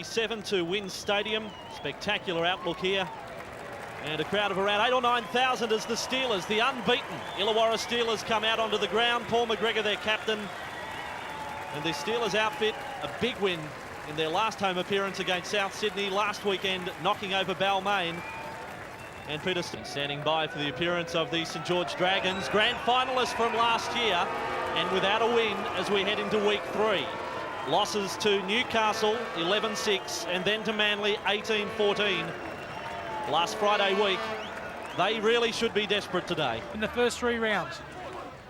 7 to Wynn Stadium. Spectacular outlook here. And a crowd of around 8,000 or 9,000 as the Steelers, the unbeaten Illawarra Steelers, come out onto the ground. Paul McGregor, their captain. And the Steelers outfit a big win in their last home appearance against South Sydney last weekend, knocking over Balmain. And Peterson standing by for the appearance of the St George Dragons, grand finalists from last year, and without a win as we head into week 3. Losses to Newcastle 11-6 and then to Manly 18-14 last Friday week. They really should be desperate today. In the first 3 rounds.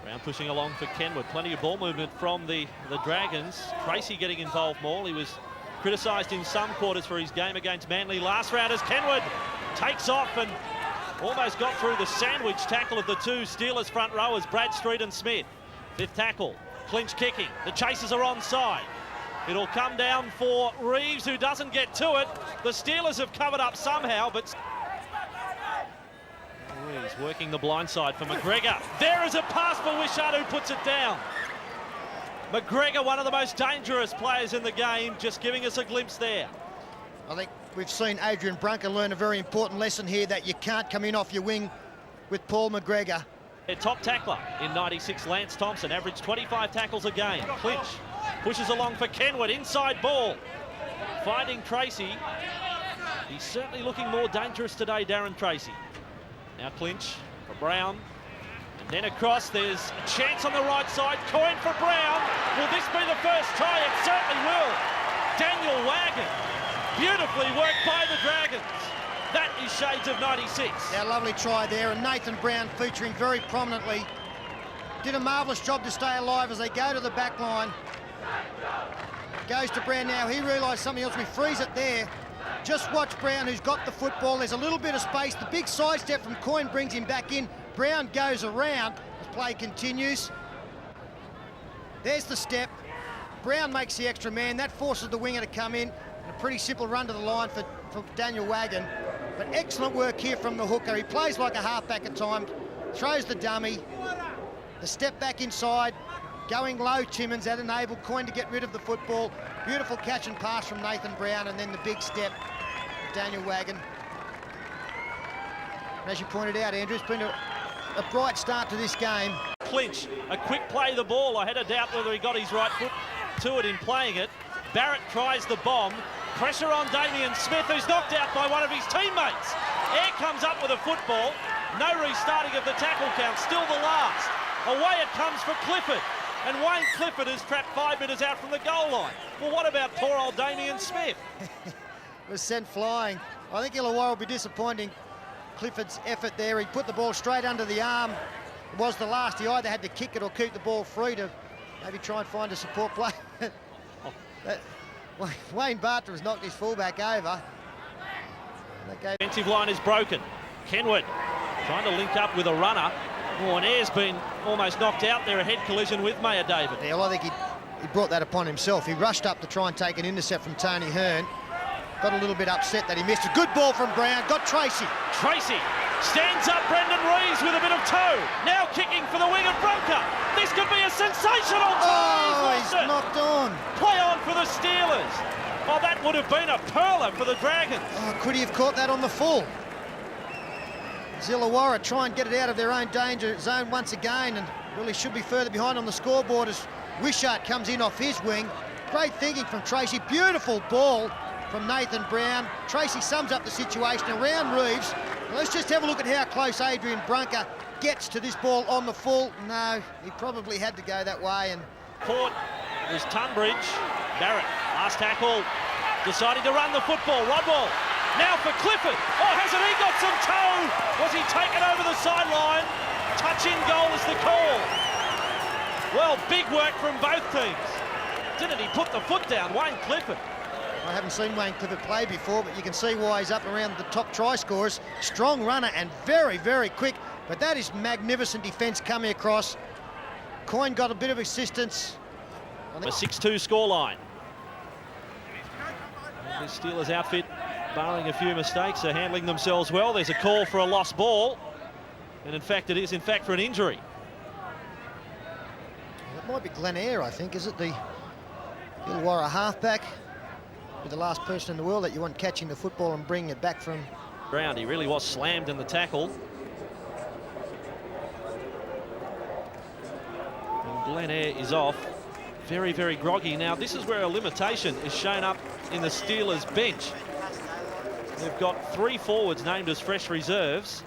Round pushing along for Kenwood. Plenty of ball movement from the Dragons. Tracy getting involved more. He was criticised in some quarters for his game against Manly last round as Kenwood takes off and almost got through the sandwich tackle of the two Steelers front rowers, Bradstreet and Smith. 5th tackle, clinch kicking. The chasers are onside. It'll come down for Reeves, who doesn't get to it. The Steelers have covered up somehow, but Reeves working the blind side for McGregor. There is a pass for Wishart, who puts it down. McGregor, one of the most dangerous players in the game, just giving us a glimpse there. I think we've seen Adrian Brunker learn a very important lesson here, that you can't come in off your wing with Paul McGregor. Their top tackler in 96, Lance Thompson, averaged 25 tackles a game. Clinch pushes along for Kenwood, inside ball. Finding Tracy. He's certainly looking more dangerous today, Darren Tracy. Now Clinch for Brown. And then across, there's a chance on the right side. Coin for Brown. Will this be the first try? It certainly will. Daniel Wagon. Beautifully worked by the Dragons. That is shades of 96. Yeah, lovely try there, and Nathan Brown featuring very prominently. Did a marvellous job to stay alive as they go to the back line. Goes to Brown now. He realised something else. We freeze it there. Just watch Brown, who's got the football. There's a little bit of space. The big sidestep from Coyne brings him back in. Brown goes around. The play continues. There's the step. Brown makes the extra man. That forces the winger to come in. And a pretty simple run to the line for Daniel Wagon. But excellent work here from the hooker. He plays like a halfback at times. Throws the dummy. The step back inside. Going low, Timmins, that enabled Coyne to get rid of the football. Beautiful catch and pass from Nathan Brown, and then the big step of Daniel Wagon. And as you pointed out, Andrew, it's been a bright start to this game. Clinch, a quick play the ball. I had a doubt whether he got his right foot to it in playing it. Barrett tries the bomb. Pressure on Damien Smith, who's knocked out by one of his teammates. Air comes up with a football. No restarting of the tackle count, still the last. Away it comes for Clifford. And Wayne Clifford is trapped 5 metres out from the goal line. Well, what about poor old Damien Smith? Was sent flying. I think Illawarra will be disappointing Clifford's effort there. He put the ball straight under the arm. It was the last. He either had to kick it or keep the ball free to maybe try and find a support play. Wayne Bartra has knocked his fullback over. Defensive line is broken. Kenwood trying to link up with a runner. Oh, and Ayer's been almost knocked out there, a head collision with Mayor David. Yeah, well, I think he brought that upon himself. He rushed up to try and take an intercept from Tony Hearn. Got a little bit upset that he missed. A good ball from Brown. Got Tracy. Tracy stands up. Brendan Reeves with a bit of toe. Now kicking for the wing of Brunker. This could be a sensational try. Oh, he's knocked on. Play on for the Steelers. Oh, that would have been a perler for the Dragons. Oh, could he have caught that on the full? Illawarra try and get it out of their own danger zone once again, and really should be further behind on the scoreboard as Wishart comes in off his wing. Great thinking from Tracy. Beautiful ball from Nathan Brown. Tracy sums up the situation around Reeves. Now let's just have a look at how close Adrian Brunker gets to this ball on the full. No, he probably had to go that way. And Port was Tunbridge. Barrett, last tackle, deciding to run the football. Rodwell. Now for Clifford. Oh, hasn't he got some toe? Was he taken over the sideline? Touch-in goal is the call. Well, big work from both teams. Didn't he put the foot down, Wayne Clifford? I haven't seen Wayne Clifford play before, but you can see why he's up around the top try scorers. Strong runner and very, very quick. But that is magnificent defence coming across. Coyne got a bit of assistance. A 6-2 scoreline. The Steelers outfit, barring a few mistakes, are handling themselves well. There's a call for a lost ball, and in fact it is for an injury. It might be Glen Eyre, I think. Is it the Illawarra halfback? Be the last person in the world that you want catching the football and bringing it back from ground. He really was slammed in the tackle. And Glenn Eyre is off. Very, very groggy. Now, this is where a limitation is shown up in the Steelers bench. They've got 3 forwards named as fresh reserves.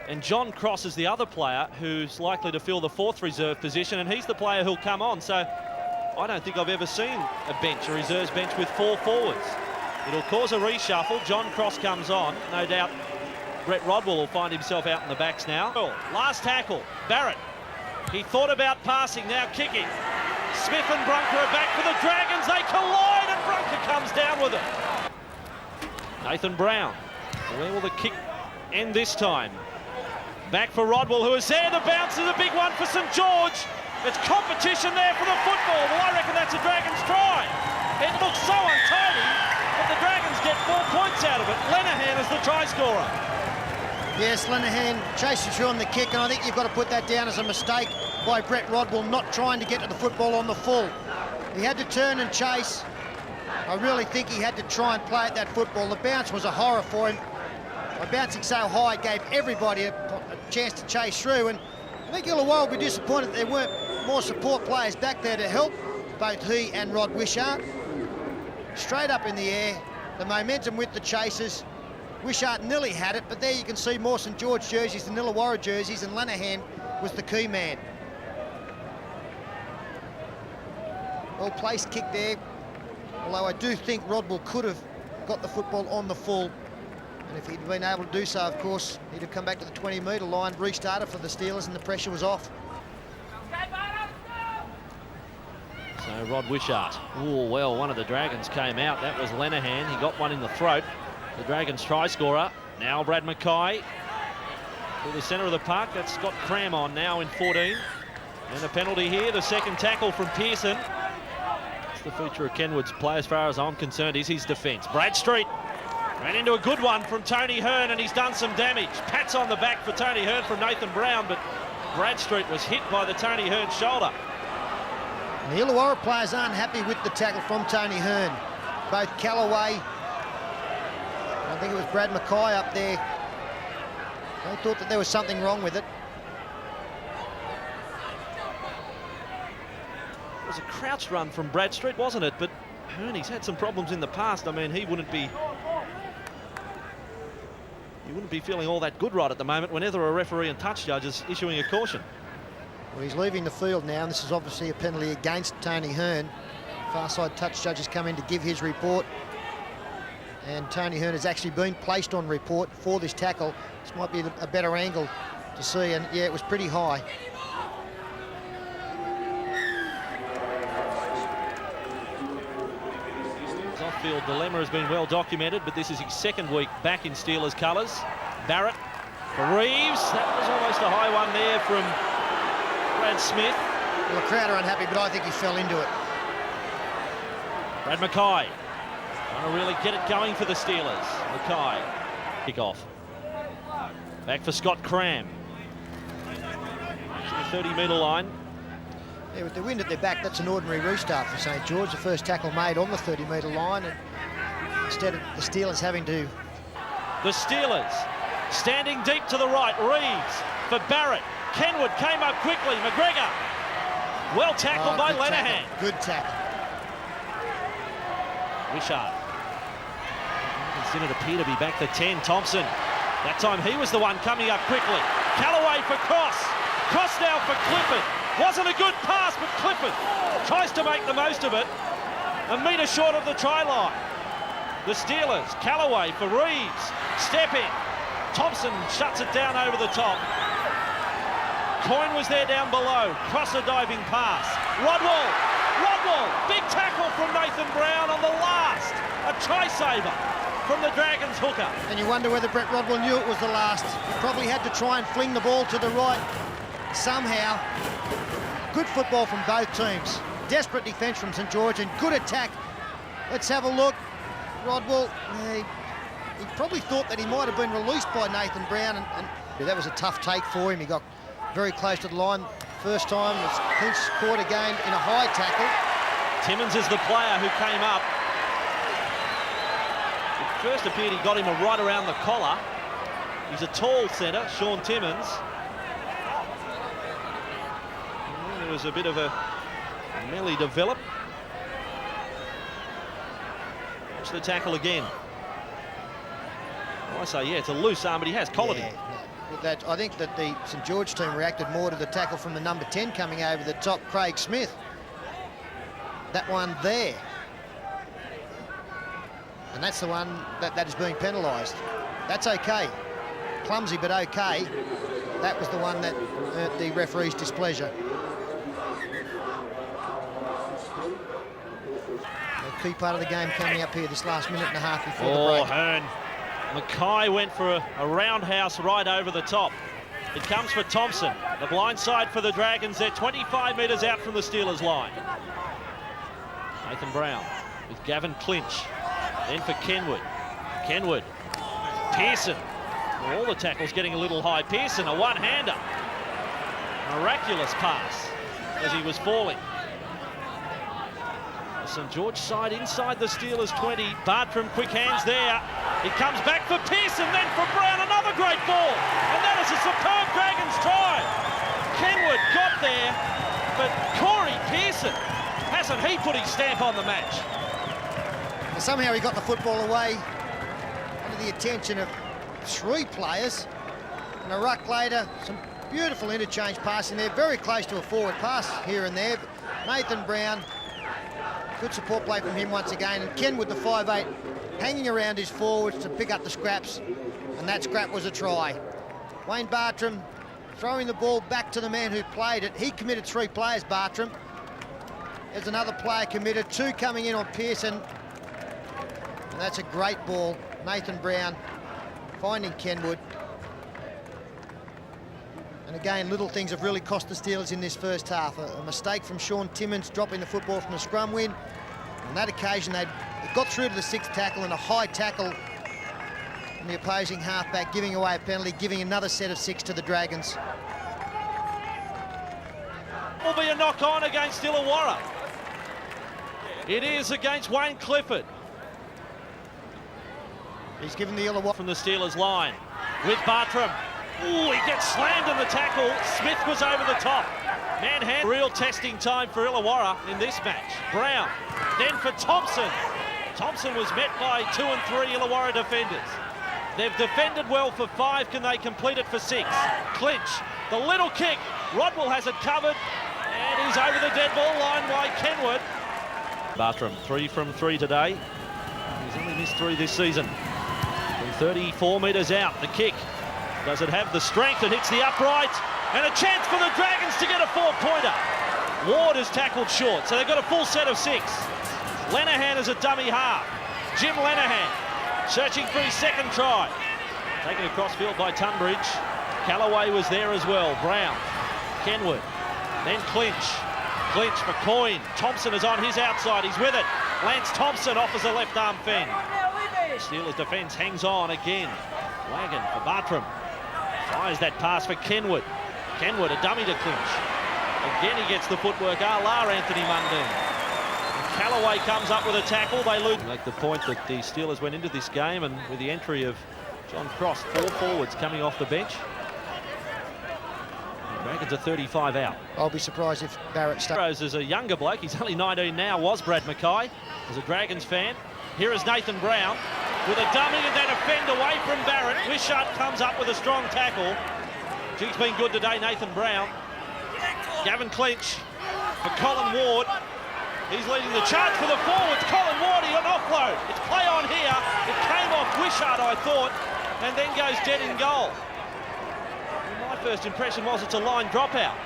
And John Cross is the other player who's likely to fill the 4th reserve position, and he's the player who'll come on. So I don't think I've ever seen a reserves bench with 4 forwards. It'll cause a reshuffle. John Cross comes on. No doubt Brett Rodwell will find himself out in the backs now. Last tackle, Barrett. He thought about passing, now kicking. Smith and Brunker are back for the Dragons. They collide and Brunker comes down with it. Nathan Brown. Where will the kick end this time? Back for Rodwell, who is there. The bounce is a big one for St George. It's competition there for the football. Well, I reckon that's a Dragons try. It looks so untidy, but the Dragons get 4 points out of it. Lenihan is the try scorer. Yes, Lenihan chases through on the kick, and I think you've got to put that down as a mistake by Brett Rodwell, not trying to get to the football on the full. He had to turn and chase. I really think he had to try and play at that football. The bounce was a horror for him. By bouncing so high, it gave everybody a chance to chase through, and I think Illawarra will be disappointed there weren't more support players back there to help both he and Rod Wishart. Straight up in the air, the momentum with the chasers. Wishart nearly had it, but there you can see more St George jerseys than Illawarra jerseys, and Lenihan was the key man. Well-placed kick there, although I do think Rodwell could have got the football on the full. And if he'd been able to do so, of course, he'd have come back to the 20-metre line, restarted for the Steelers, and the pressure was off. So Rod Wishart. Oh, well, one of the Dragons came out. That was Lenihan. He got one in the throat. The Dragons try scorer. Now Brad Mackay to the centre of the park. That's Scott Cram on now in 14. And a penalty here. The second tackle from Pearson. It's the feature of Kenwood's play, as far as I'm concerned, is his defence. Bradstreet ran into a good one from Tony Hearn, and he's done some damage. Pats on the back for Tony Hearn from Nathan Brown, but Bradstreet was hit by the Tony Hearn shoulder. And the Illawarra players aren't happy with the tackle from Tony Hearn. Both Callaway, I think it was Brad Mackay up there, they thought that there was something wrong with it. It was a crouched run from Bradstreet, wasn't it? But Hearn, he's had some problems in the past. I mean, he wouldn't be feeling all that good right at the moment whenever a referee and touch judge is issuing a caution. Well, he's leaving the field now, and this is obviously a penalty against Tony Hearn. Far side touch judge has come in to give his report, and Tony Hearn has actually been placed on report for this tackle. This might be a better angle to see, and yeah, it was pretty high. His off-field dilemma has been well documented, but this is his 2nd week back in Steelers colours. Barrett for Reeves. That was almost a high one there from Brad Smith. Well, the crowd are unhappy, but I think he fell into it. Brad Mackay trying to really get it going for the Steelers. Mackay, kick off. Back for Scott Cram. To the 30-metre line. Yeah, with the wind at their back, that's an ordinary restart for St George. The first tackle made on the 30-metre line, and instead of the Steelers having to... The Steelers standing deep to the right. Reeves for Barrett. Kenwood came up quickly. McGregor. Well tackled by Lenihan. Good tackle. Wishart. Considered appear to be back to 10. Thompson. That time he was the one coming up quickly. Callaway for Cross. Cross now for Clifford. Wasn't a good pass, but Clifford tries to make the most of it. A metre short of the try line. The Steelers. Callaway for Reeves. Stepping. Thompson shuts it down over the top. Coyne was there down below. Cross a diving pass. Rodwell. Big tackle from Nathan Brown on the last. A try saver from the Dragons hooker. And you wonder whether Brett Rodwell knew it was the last. He probably had to try and fling the ball to the right somehow. Good football from both teams. Desperate defence from St George and good attack. Let's have a look. Rodwell, he probably thought that he might have been released by Nathan Brown, and that was a tough take for him. He got very close to the line. First time, Hinch caught again in a high tackle. Timmins is the player who came up First appeared, he got him right around the collar. He's a tall centre, Sean Timmins. And there was a bit of a melee develop. Watch the tackle again. I say, yeah, it's a loose arm, but he has collared him. I think that the St George team reacted more to the tackle from the number 10 coming over the top, Craig Smith. That one there. And that's the one that is being penalised. That's okay. Clumsy, but okay. That was the one that hurt the referee's displeasure. A key part of the game coming up here this last minute and a half before the break. Hearn. Mackay went for a roundhouse right over the top. It comes for Thompson. The blind side for the Dragons. They're 25 metres out from the Steelers' line. Nathan Brown with Gavin Clinch. Then for Kenwood. Kenwood. Pearson. All the tackles getting a little high. Pearson, a one-hander. Miraculous pass as he was falling. The St George side inside the Steelers' 20. Bartram, quick hands there. It comes back for Pearson, then for Brown, another great ball. And that is a superb Dragons try. Kenwood got there, but Corey Pearson, hasn't he put his stamp on the match? And somehow he got the football away under the attention of 3 players. And a ruck later, some beautiful interchange passing there, very close to a forward pass here and there. But Nathan Brown, good support play from him once again, and Kenwood, the 5'8", hanging around his forwards to pick up the scraps, and that scrap was a try. Wayne Bartram throwing the ball back to the man who played it. He committed 3 players, Bartram. There's another player committed, 2 coming in on Pearson, and that's a great ball. Nathan Brown finding Kenwood. And again, little things have really cost the Steelers in this first half. A mistake from Sean Timmins dropping the football from a scrum win. On that occasion, they got through to the 6th tackle, and a high tackle from the opposing halfback, giving away a penalty, giving another set of 6 to the Dragons. Will be a knock-on against Illawarra. It is against Wayne Clifford. He's given the Illawarra from the Steelers' line with Bartram. Ooh, he gets slammed in the tackle. Smith was over the top. Manhand. Real testing time for Illawarra in this match. Brown, then for Thompson. Thompson was met by 2 and 3 Illawarra defenders. They've defended well for 5. Can they complete it for 6? Clinch, the little kick. Rodwell has it covered, and he's over the dead ball line by Kenwood. Bartram, 3 from 3 today. He's only missed 3 this season. From 34 metres out, the kick. Does it have the strength? It hits the upright, and a chance for the Dragons to get a 4-pointer. Ward is tackled short, so they've got a full set of 6. Lenahan is a dummy half. Jim Lenahan searching for his 2nd try. Taken across field by Tunbridge. Callaway was there as well. Brown, Kenwood, then Clinch. Clinch for Coyne. Thompson is on his outside. He's with it. Lance Thompson offers a left arm fend. Steelers defence hangs on again. Wagon for Bartram. Fires that pass for Kenwood. Kenwood, a dummy to Clinch. Again, he gets the footwork, a la Anthony Mundine. And Callaway comes up with a tackle. They lose. Make the point that the Steelers went into this game, and with the entry of John Cross, 4 forwards coming off the bench. The Dragons are 35 out. I'll be surprised if Barrett stays. As a younger bloke, he's only 19 now, was Brad Mackay, as a Dragons fan. Here is Nathan Brown with a dummy and then a fend away from Barrett. Wishart comes up with a strong tackle. He's been good today, Nathan Brown. Gavin Clinch for Colin Ward. He's leading the charge for the forwards. Colin Ward, he an offload. It's play on here. It came off Wishart, I thought, and then goes dead in goal. My first impression was it's a line dropout.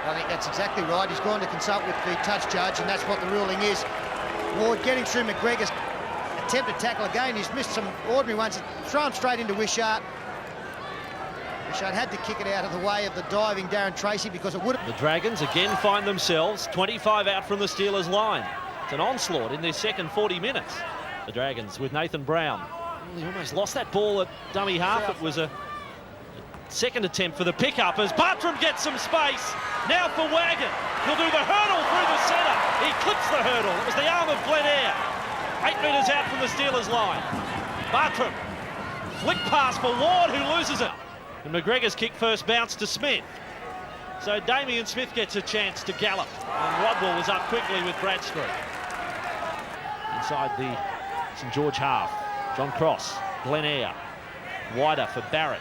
I think that's exactly right. He's gone to consult with the touch judge, and that's what the ruling is. Ward getting through McGregor's attempted tackle again. He's missed some ordinary ones. Thrown straight into Wishart. Wishart had to kick it out of the way of the diving Darren Tracy because it would have... The Dragons again find themselves 25 out from the Steelers' line. It's an onslaught in their second 40 minutes. The Dragons with Nathan Brown. He almost lost that ball at dummy half. It was a second attempt for the pickup as Bartram gets some space. Now for Wagon. He'll do the hurdle through the centre. He clips the hurdle. It was the arm of Glen Eyre. 8 metres out from the Steelers line. Bartram, flick pass for Ward, who loses it. And McGregor's kick first bounce to Smith. So Damien Smith gets a chance to gallop. And Rodwell was up quickly with Bradstreet. Inside the St George half. John Cross, Glen Eyre. Wider for Barrett.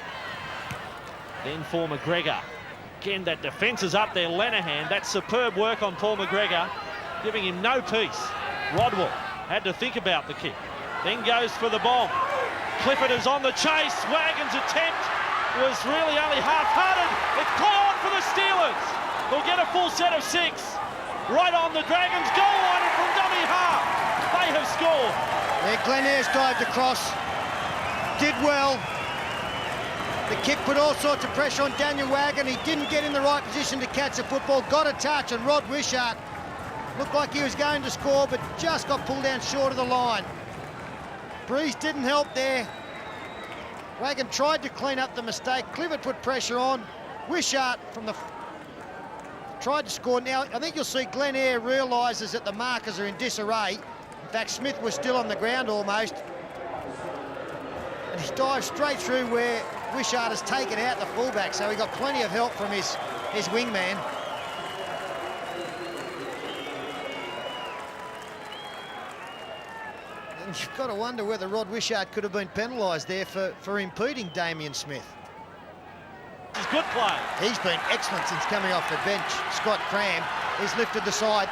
Then for McGregor. Again, that defence is up there. Lenihan, that's superb work on Paul McGregor, giving him no peace. Rodwell had to think about the kick. Then goes for the bomb. Clifford is on the chase. Wagon's attempt was really only half-hearted. It's play on for the Steelers. They'll get a full set of 6. Right on the Dragons' goal line and from dummy half. They have scored. Yeah, Glen Eyre's dived across. Did well. The kick put all sorts of pressure on Daniel Wagon. He didn't get in the right position to catch the football. Got a touch, and Rod Wishart looked like he was going to score, but just got pulled down short of the line. Breeze didn't help there. Wagon tried to clean up the mistake. Clifford put pressure on. Wishart from the tried to score. Now, I think you'll see Glen Eyre realises that the markers are in disarray. In fact, Smith was still on the ground almost. And he dived straight through where Wishart has taken out the fullback, so he got plenty of help from his wingman. And you've got to wonder whether Rod Wishart could have been penalised there for impeding Damien Smith. It's good play. He's been excellent since coming off the bench. Scott Cram, he's lifted the side.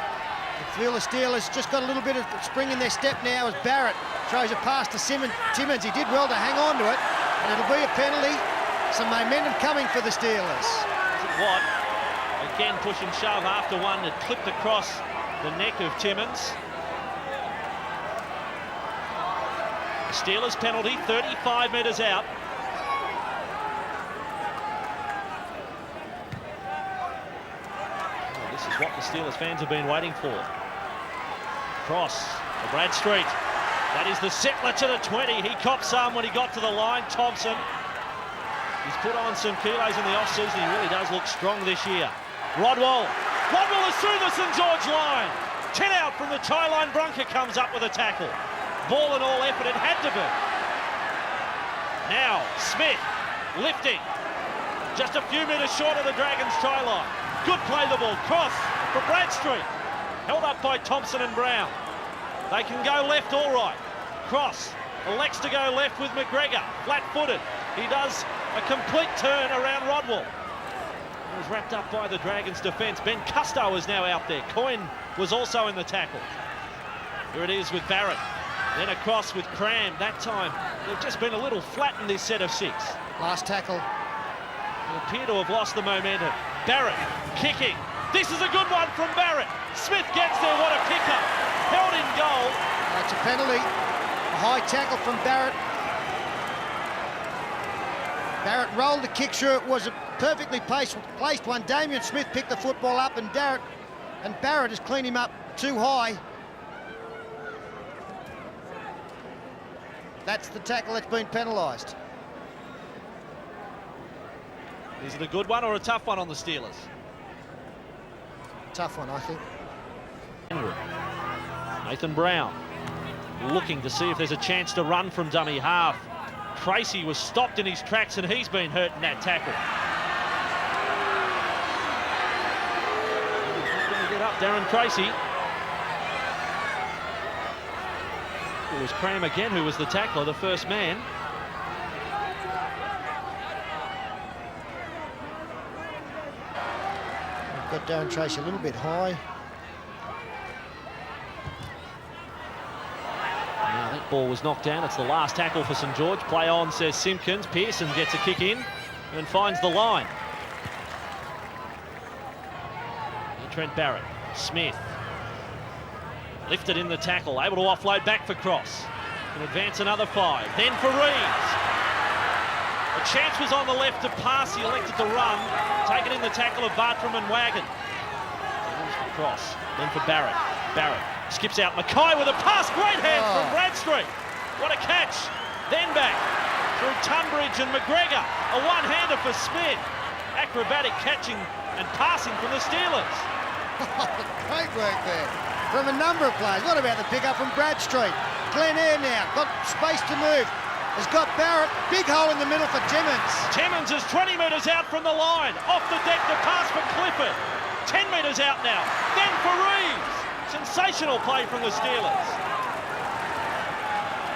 The Wheeler Steelers just got a little bit of spring in their step now as Barrett throws a pass to Timmins. He did well to hang on to it, and it'll be a penalty. Some momentum coming for the Steelers. Watt, again push and shove after one that clipped across the neck of Timmins. The Steelers penalty, 35 metres out. Oh, this is what the Steelers fans have been waiting for. Cross for Bradstreet. That is the settler to the 20. He copped some when he got to the line. Thompson. He's put on some kilos in the off-season. He really does look strong this year. Rodwell. Rodwell is through the St George line. 10 out from the tie line. Brunker comes up with a tackle. Ball and all effort. It had to be. Now, Smith lifting. Just a few metres short of the Dragons' try line. Good play the ball. Cross for Bradstreet. Held up by Thompson and Brown. They can go left all right. Cross elects to go left with McGregor. Flat-footed. He does a complete turn around Rodwell. He was wrapped up by the Dragons' defence. Ben Custo is now out there. Coyne was also in the tackle. Here it is with Barrett. Then across with Cram. That time, they've just been a little flat in this set of 6. Last tackle. They appear to have lost the momentum. Barrett kicking. This is a good one from Barrett. Smith gets there. What a pickup. Held in goal. That's a penalty. A high tackle from Barrett. Barrett rolled the kick through. It was a perfectly placed one. Damien Smith picked the football up, and Barrett has cleaned him up too high. That's the tackle that's been penalised. Is it a good one or a tough one on the Steelers? Tough one, I think. Nathan Brown looking to see if there's a chance to run from dummy half. Tracy was stopped in his tracks, and he's been hurt in that tackle. He's going to get up, Darren Tracy. It was Cram again who was the tackler, the first man. Got Darren Tracy a little bit high. Now that ball was knocked down. It's the last tackle for St George. Play on, says Simpkins. Pearson gets a kick in and finds the line. And Trent Barrett. Smith. Lifted in the tackle. Able to offload back for Cross. And advance another 5. Then for Reeves. A chance was on the left to pass. He elected to run. Taken in the tackle of Bartram and Wagon. Cross. Then for Barrett. Barrett skips out. Mackay with a pass. Great hands from Bradstreet. What a catch. Then back through Tunbridge and McGregor. A one-hander for Smith. Acrobatic catching and passing from the Steelers. Great work there from a number of players. What about the pickup from Bradstreet? plein air now. Got space to move. Has got Barrett. Big hole in the middle for Timmins. Timmins is 20 metres out from the line. Off the deck to pass for Clifford. 10 metres out now. Then for Reeves. Sensational play from the Steelers.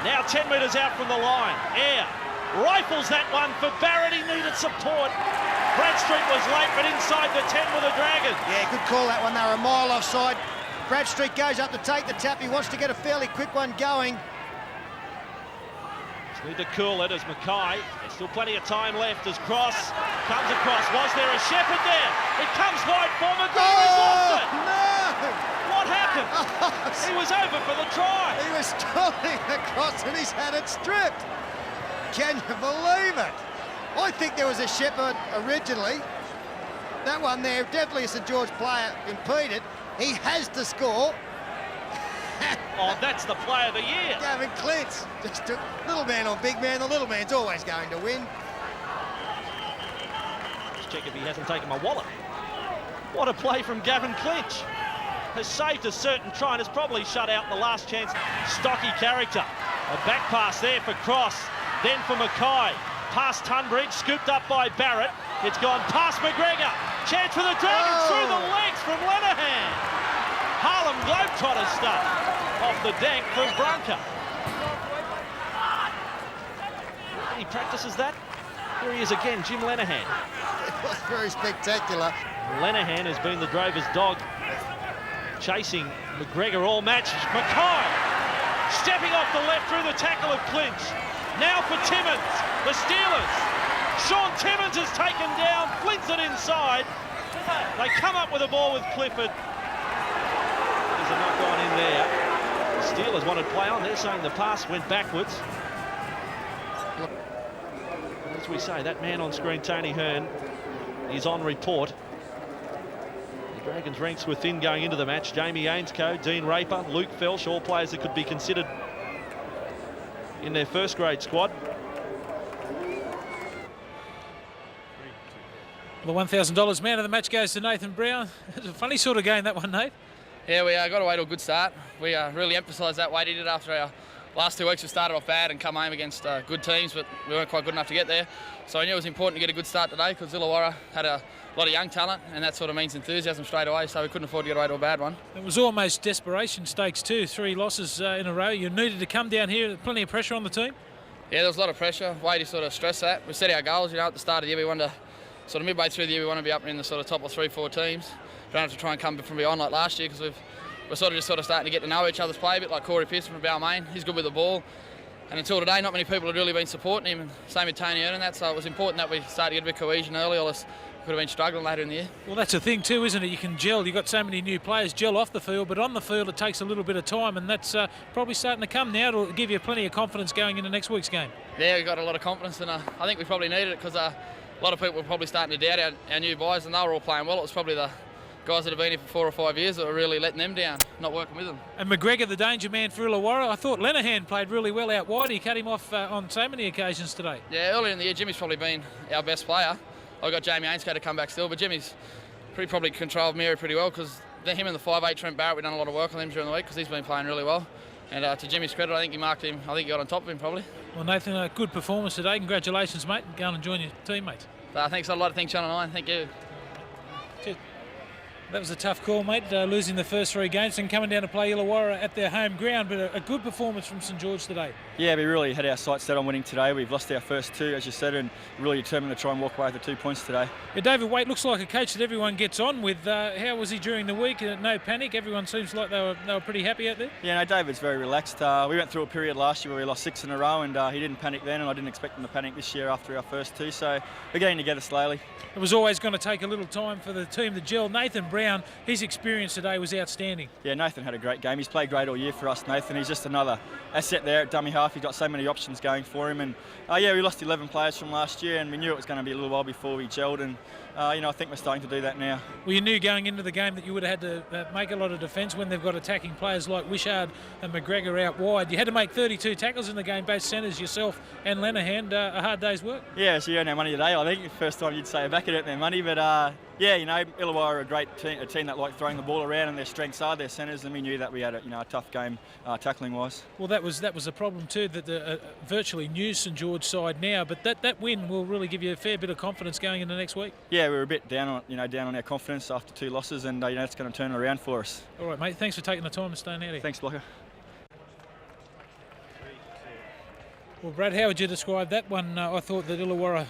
Now 10 metres out from the line. Air rifles that one for Barrett. He needed support. Bradstreet was late, but inside the 10 with the Dragons. Yeah, good call that one. They were a mile offside. Bradstreet goes up to take the tap. He wants to get a fairly quick one going. Just need to cool it as Mackay. There's still plenty of time left as Cross comes across. Was there a Shepherd there? It comes wide for McGregor. He's lost it. No! What happened? He was over for the try. He was strolling across and he's had it stripped. Can you believe it? I think there was a Shepherd originally. That one there, definitely a St George player impeded. He has to score. Oh, that's the play of the year. Gavin Clinch, just a little man on big man. The little man's always going to win. Let's check if he hasn't taken my wallet. What a play from Gavin Clinch. Has saved a certain try and has probably shut out the last chance. Stocky character. A back pass there for Cross. Then for Mackay. Past Tunbridge, scooped up by Barrett. It's gone past McGregor. Chance for the Dragons through the legs from Lenihan. Harlem Globetrotters stuff off the deck from Brunker. He practices that. Here he is again, Jim Lenihan. It was very spectacular. Lenihan has been the drover's dog, chasing McGregor all match. Mackay stepping off the left through the tackle of Clinch. Now for Timmins, the Steelers. Sean Timmins is taken down, flints it inside. They come up with a ball with Clifford. There's a knock on in there. The Steelers wanted play on. They're saying the pass went backwards. As we say, that man on screen, Tony Hearn, is on report. The Dragons ranks within going into the match. Jamie Ainscoe, Dean Raper, Luke Felsh, all players that could be considered in their first grade squad. The $1,000 man of the match goes to Nathan Brown. It's a funny sort of game, that one, Nate. Yeah, we got away to a good start. We really emphasised that way. He did after our last 2 weeks. We started off bad and come home against good teams, but we weren't quite good enough to get there. So I knew it was important to get a good start today because Illawarra had a lot of young talent, and that sort of means enthusiasm straight away, so we couldn't afford to get away to a bad one. It was almost desperation stakes too, 3 losses in a row. You needed to come down here, plenty of pressure on the team. Yeah, there was a lot of pressure. Wadey sort of stressed that. We set our goals, at the start of the year we wanted to, sort of midway through the year we want to be up in the sort of top of 3-4 teams. We don't have to try and come from behind like last year because we're sort of starting to get to know each other's play a bit, like Corey Pearson from Balmain. He's good with the ball. And until today, not many people had really been supporting him, and same with Tony Hearn and that, so it was important that we started to get a bit of cohesion early, or else we could have been struggling later in the year. Well, that's the thing too, isn't it? You can gel. You've got so many new players gel off the field, but on the field it takes a little bit of time, and that's probably starting to come now to give you plenty of confidence going into next week's game. Yeah, we got a lot of confidence, and I think we probably needed it because a lot of people were probably starting to doubt our new boys, and they were all playing well. It was probably the guys that have been here for 4 or 5 years that were really letting them down, not working with them. And McGregor, the danger man for Illawarra, I thought Lenihan played really well out wide. He cut him off on so many occasions today. Yeah, earlier in the year, Jimmy's probably been our best player. I've got Jamie Ainscoe to come back still, but Jimmy's probably controlled Mary pretty well because him and the 5'8" Trent Barrett, we've done a lot of work on him during the week because he's been playing really well. And to Jimmy's credit, I think he marked him. I think he got on top of him probably. Well, Nathan, a good performance today. Congratulations, mate. Go on and join your teammates. Thanks a lot. Thanks, Channel 9. Thank you. Cheers. That was a tough call, mate, losing the first 3 games and coming down to play Illawarra at their home ground, but a good performance from St George today. Yeah, we really had our sights set on winning today. We've lost our first 2, as you said, and really determined to try and walk away with the 2 points today. Yeah, David Waite looks like a coach that everyone gets on with. How was he during the week? No panic? Everyone seems like they were pretty happy out there? Yeah, no, David's very relaxed. We went through a period last year where we lost 6 in a row, and he didn't panic then, and I didn't expect him to panic this year after our first 2, so we're getting together slowly. It was always going to take a little time for the team to gel. Nathan Brown, his experience today was outstanding. Yeah, Nathan had a great game. He's played great all year for us, Nathan. He's just another asset there at dummy half. He's got so many options going for him, and yeah, we lost 11 players from last year, and we knew it was going to be a little while before we gelled, and I think we're starting to do that now. Well, you knew going into the game that you would have had to make a lot of defence when they've got attacking players like Wishart and McGregor out wide. You had to make 32 tackles in the game, both centres, yourself and Lenihan. A hard day's work. Yeah, so you earned our money today. I think the first time you'd say back at it their money, but Yeah, you know, Illawarra are a great team, a team that like throwing the ball around, and their strengths are their centres, and we knew that we had a tough game tackling-wise. Well, that was a problem too, that the virtually new St George side now, but that win will really give you a fair bit of confidence going into next week. Yeah, we were a bit down on our confidence after 2 losses, and it's going to turn it around for us. All right, mate. Thanks for taking the time and staying out here. Thanks, Blocker. Well, Brad, how would you describe that one? I thought that Illawarra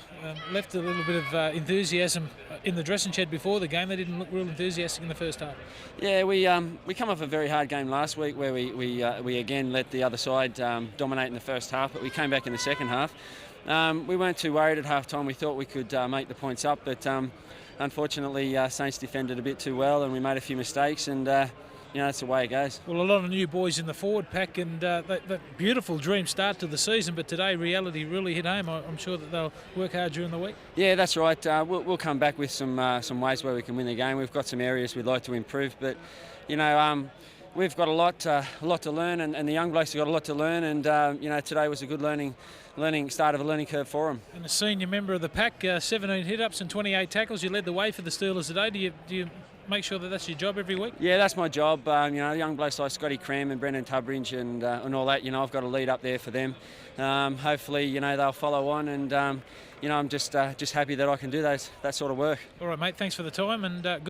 left a little bit of enthusiasm in the dressing shed before the game. They didn't look real enthusiastic in the first half. Yeah, we come off a very hard game last week where we again let the other side dominate in the first half, but we came back in the second half. We weren't too worried at half time. We thought we could make the points up, but unfortunately Saints defended a bit too well and we made a few mistakes, and that's the way it goes. Well, a lot of new boys in the forward pack, and that beautiful dream start to the season, but today reality really hit home. I'm sure that they'll work hard during the week. Yeah, that's right. We'll come back with some ways where we can win the game. We've got some areas we'd like to improve, but we've got a lot to learn, and the young blokes have got a lot to learn, and today was a good start of a learning curve for them. And a senior member of the pack, 17 hit-ups and 28 tackles. You led the way for the Steelers today. Do you make sure that that's your job every week? Yeah, that's my job. Young blokes like Scotty Cram and Brendan Tubridge and all that. I've got a lead up there for them. Hopefully, they'll follow on, and I'm just happy that I can do that sort of work. All right, mate. Thanks for the time, and good